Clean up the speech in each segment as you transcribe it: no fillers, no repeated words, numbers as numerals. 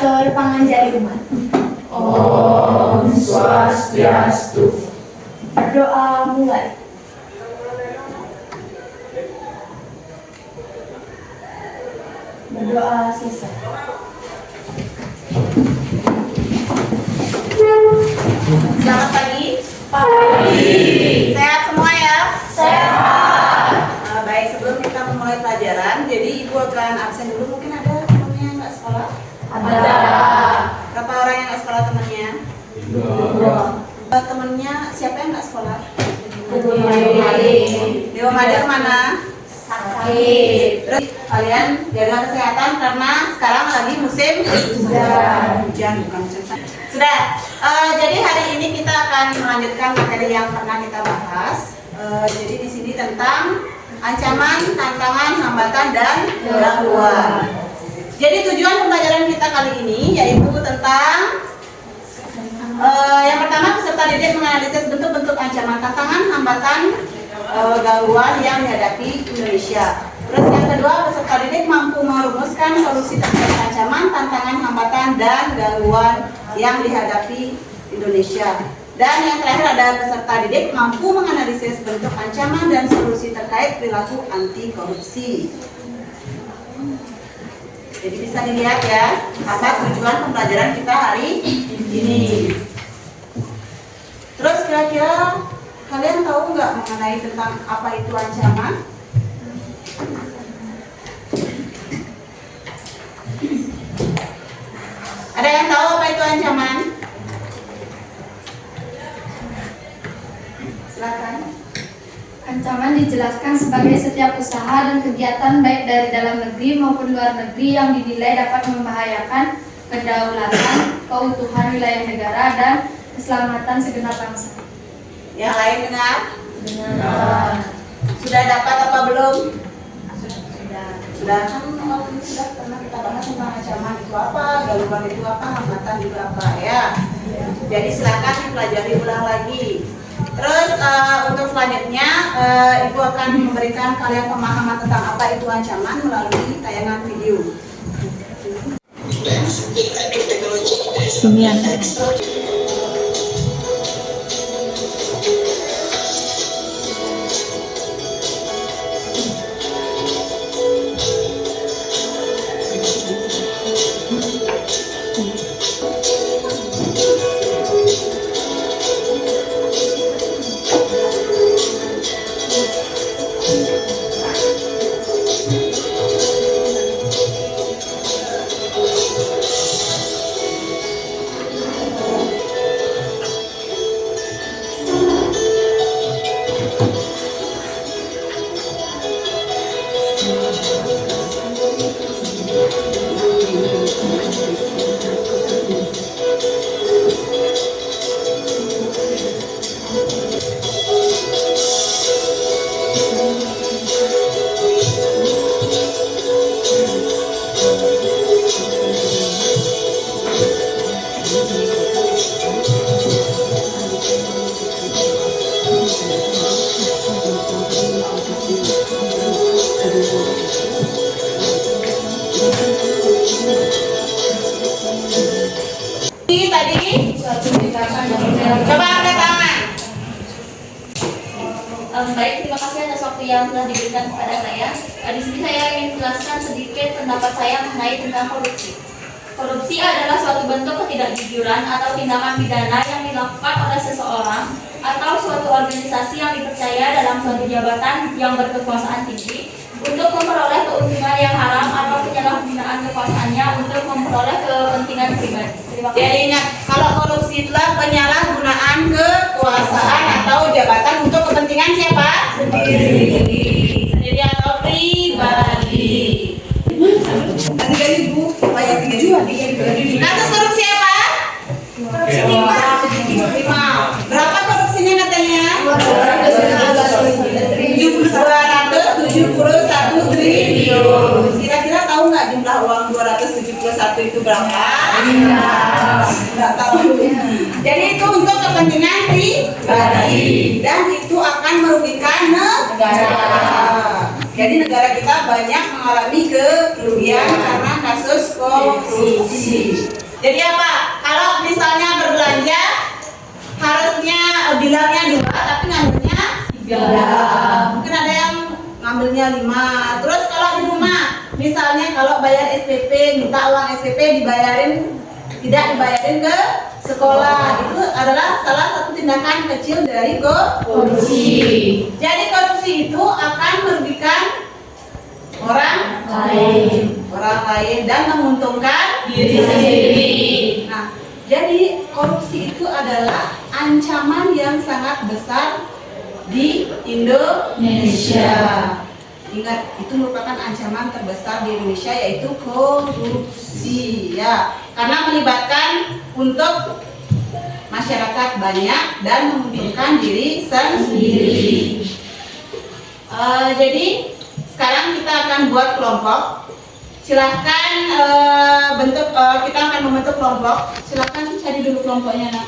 Atur panganjari umat. Om Swastiastu. Berdoa mulai. Berdoa selesai. Selamat pagi. Pagi. Sehat semua ya? Sehat. Baik, sebelum kita memulai pelajaran, jadi Ibu akan absen dulu. Mungkin ada temannya yang nggak sekolah? Ada. Berapa orang yang nggak sekolah temannya? Dua. Temennya siapa yang nggak sekolah? Dewa Madar mana? Sakit. Terus kalian jaga kesehatan karena sekarang lagi musim hujan, bukan musim panas. Sudah. Jadi hari ini kita akan melanjutkan materi yang pernah kita bahas. Jadi di sini tentang ancaman, tantangan, hambatan, dan gangguan. Jadi tujuan pembelajaran kita kali ini yaitu tentang yang pertama, peserta didik menganalisis bentuk-bentuk ancaman, tantangan, hambatan, gangguan yang dihadapi Indonesia. Terus yang kedua, peserta didik mampu merumuskan solusi terkait ancaman, tantangan, hambatan, dan gangguan yang dihadapi Indonesia. Dan yang terakhir ada peserta didik mampu menganalisis bentuk ancaman dan solusi terkait perilaku anti korupsi. Jadi bisa dilihat ya, apa tujuan pembelajaran kita hari ini. Terus kira-kira kalian tahu nggak mengenai tentang apa itu ancaman? Ada yang tahu apa itu ancaman? Silakan. Ancaman dijelaskan sebagai setiap usaha dan kegiatan baik dari dalam negeri maupun luar negeri yang dinilai dapat membahayakan kedaulatan, keutuhan wilayah negara, dan keselamatan segenap bangsa. Yang lain dengar? Dengar. Sudah dapat apa belum? Sudah kan sudah pernah kita bahas tentang ancaman itu apa, gangguan itu apa, hambatan itu apa ya. Jadi silakan dipelajari ulang lagi. Terus untuk selanjutnya Ibu akan memberikan kalian pemahaman tentang apa itu ancaman melalui tayangan video. Tadi coba angkat tangan. Baik, terima kasih atas waktu yang telah diberikan kepada saya. Di sini saya ingin menjelaskan sedikit pendapat saya mengenai tentang korupsi. Korupsi adalah suatu bentuk ketidakjujuran atau tindakan pidana yang dilakukan oleh seseorang atau suatu organisasi yang dipercaya dalam suatu jabatan yang berkekuasaan tinggi untuk memperoleh keuntungan yang haram atau penyalahgunaan kekuasaannya untuk memperoleh kepentingan pribadi. Terima kasih. Jadi ingat, kalau korupsi itulah penyalahgunaan kekuasaan atau jabatan untuk kepentingan siapa? Sendiri atau pribadi. Kasus korupsi apa? Korupsi timah. Berapa korupsinya katanya? 271 triliun. Kira-kira tahu nggak jumlah uang 271 itu berapa? Nggak tahu. Jadi itu untuk kepentingan pribadi dan itu akan merugikan negara. Jadi negara kita banyak mengalami kerugian karena kasus korupsi. Jadi apa? Kalau misalnya berbelanja harusnya bilangnya 2 tapi ngambilnya 3. Mungkin ada yang ngambilnya 5. Terus kalau di rumah, misalnya kalau bayar SPP, minta uang SPP tidak dibayarin ke sekolah, itu adalah salah satu tindakan kecil dari korupsi. Jadi korupsi itu akan merugikan orang lain dan menguntungkan diri sendiri. Nah, jadi korupsi itu adalah ancaman yang sangat besar di Indonesia. Ingat, itu merupakan ancaman terbesar di Indonesia, yaitu korupsi ya, karena melibatkan untuk masyarakat banyak dan menguntungkan diri sendiri. Jadi sekarang kita akan buat kelompok. Silahkan kita akan membentuk kelompok. Silahkan cari dulu kelompoknya, nak.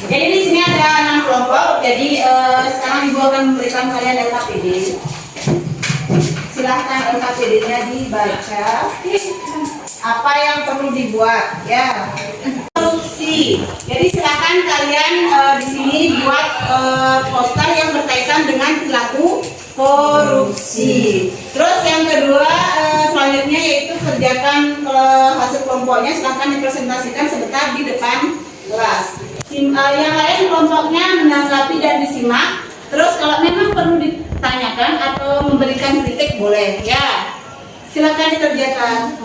Jadi di sini ada 6 kelompok. Jadi sekarang Ibu akan memberikan kalian LKPD. Silahkan LKPD-nya dibaca. Apa yang perlu dibuat ya? Korupsi. Jadi silakan kalian di sini buat poster yang berkaitan dengan perilaku korupsi. Terus yang kedua selanjutnya yaitu kerjakan hasil kelompoknya, silakan dipresentasikan sebentar di depan kelas. Yang lain kelompoknya menanggapi dan disimak. Terus kalau memang perlu ditanyakan atau memberikan kritik boleh ya. Silakan dikerjakan.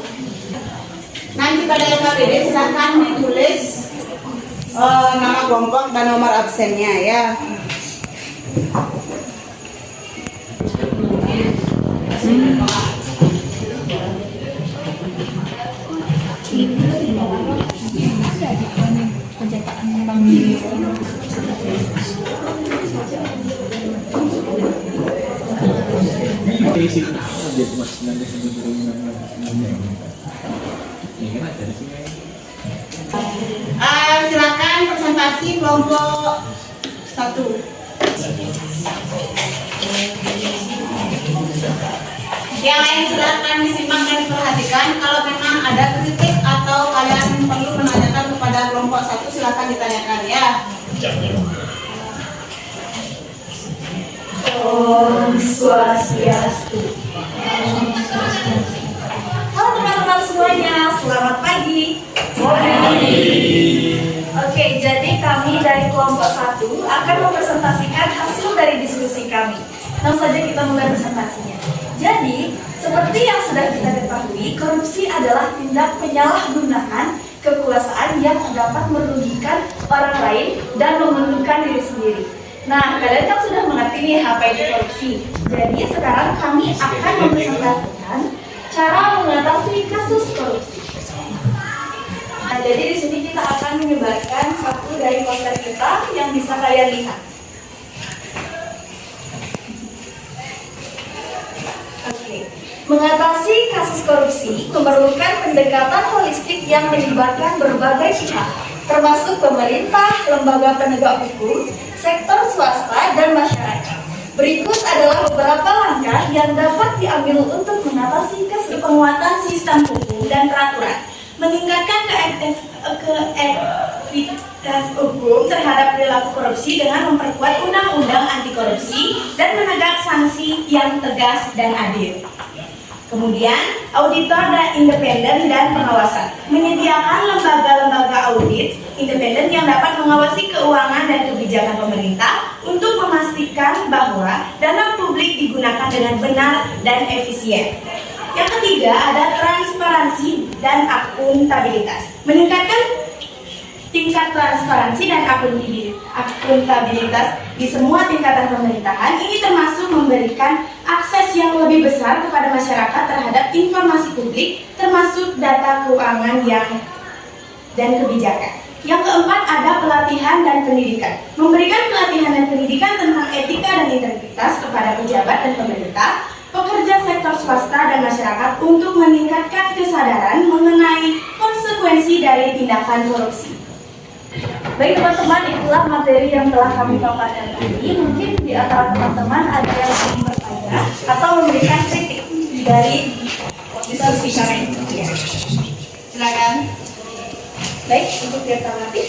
Nanti pada LKPD silakan ditulis nama kelompok dan nomor absennya ya. Silakan presentasi kelompok 1. Yang lain silakan disimak dan diperhatikan. Kalau memang ada kritik atau kalian perlu menanyakan kepada kelompok 1, silakan ditanyakan ya. Om Swastiastu. Halo teman-teman semuanya, selamat pagi. Oke, jadi kami dari kelompok 1 akan mempresentasikan hasil dari diskusi kami. Langsung saja kita mulai presentasinya. Jadi, seperti yang sudah kita ketahui, korupsi adalah tindak penyalahgunaan kekuasaan yang dapat merugikan orang lain dan menguntungkan diri sendiri. Nah, kalian kan sudah mengerti nih apa itu korupsi. Jadi, sekarang kami akan mempresentasikan cara mengatasi kasus korupsi. Nah, jadi di sini kita akan menyebarkan satu dari poster kita yang bisa kalian lihat. Oke. Mengatasi kasus korupsi memerlukan pendekatan holistik yang melibatkan berbagai pihak, termasuk pemerintah, lembaga penegak hukum, sektor swasta, dan masyarakat. Berikut adalah beberapa langkah yang dapat diambil untuk mengatasi kasus penguatan sistem hukum dan peraturan, meningkatkan keefektivitas hukum terhadap perilaku korupsi dengan memperkuat undang-undang anti korupsi dan menegak sanksi yang tegas dan adil. Kemudian, auditor dan independen dan pengawasan. Menyediakan lembaga-lembaga audit independen yang dapat mengawasi keuangan dan kebijakan pemerintah untuk memastikan bahwa dana publik digunakan dengan benar dan efisien. Yang ketiga, ada transparansi dan akuntabilitas. Meningkatkan tingkat transparansi dan akuntabilitas di semua tingkatan pemerintahan. Ini termasuk memberikan akses yang lebih besar kepada masyarakat terhadap informasi publik, termasuk data keuangan dan kebijakan. Yang keempat, ada pelatihan dan pendidikan. Memberikan pelatihan dan pendidikan tentang etika dan integritas kepada pejabat dan pemerintah, pekerja sektor swasta dan masyarakat untuk meningkatkan kesadaran mengenai konsekuensi dari tindakan korupsi. Baik teman-teman, itulah materi yang telah kami paparkan tadi. Mungkin di antara teman-teman ada yang ingin bertanya atau memberikan kritik dari Baik, untuk Tirtawati.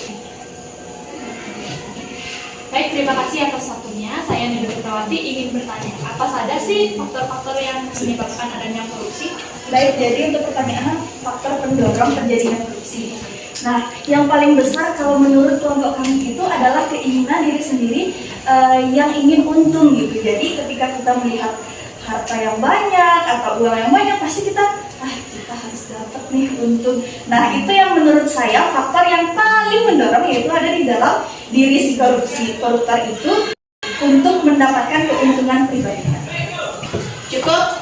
Baik, terima kasih atas waktunya. Saya Nida Tirtawati ingin bertanya, apa saja sih faktor-faktor yang menyebabkan adanya korupsi? Baik, jadi untuk pertanyaan faktor pendorong terjadinya korupsi. Nah, yang paling besar kalau menurut kelompok kami itu adalah keinginan diri sendiri yang ingin untung gitu. Jadi ketika kita melihat harta yang banyak atau uang yang banyak, pasti kita harus dapat nih untung. Nah, itu yang menurut saya faktor yang paling mendorong, yaitu ada di dalam diri si koruptor itu untuk mendapatkan keuntungan pribadinya. Cukup?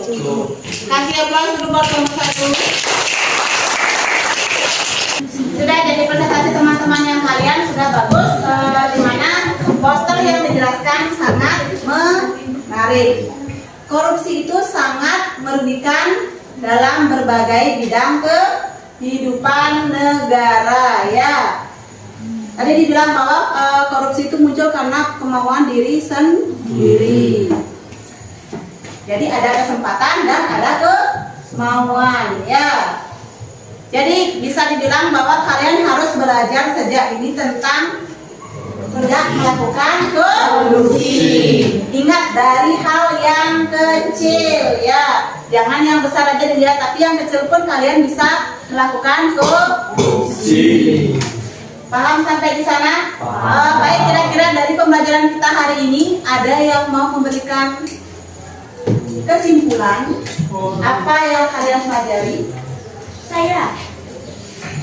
Cukup. Kasih aplaus dulu buat nomor 1. Sudah, jadi presentasi teman-teman yang kalian sudah bagus. Dimana poster yang dijelaskan sangat menarik. Korupsi itu sangat merugikan dalam berbagai bidang kehidupan negara, ya. Tadi dibilang bahwa korupsi itu muncul karena kemauan diri sendiri. Jadi ada kesempatan dan ada kemauan, ya. Jadi bisa dibilang bahwa kalian harus belajar sejak ini tentang tidak melakukan korupsi. Ingat dari hal yang kecil, ya. Jangan yang besar aja dilihat, tapi yang kecil pun kalian bisa melakukan korupsi. Paham sampai di sana? Baik, kira-kira dari pembelajaran kita hari ini ada yang mau memberikan kesimpulan apa yang kalian pelajari? Saya.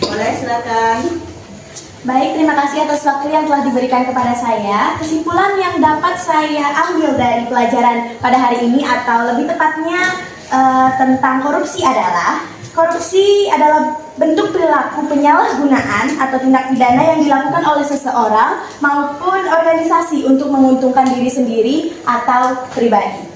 Boleh, silakan. Baik, terima kasih atas waktu yang telah diberikan kepada saya. Kesimpulan yang dapat saya ambil dari pelajaran pada hari ini, atau lebih tepatnya tentang korupsi adalah bentuk perilaku penyalahgunaan atau tindak pidana yang dilakukan oleh seseorang maupun organisasi untuk menguntungkan diri sendiri atau pribadi.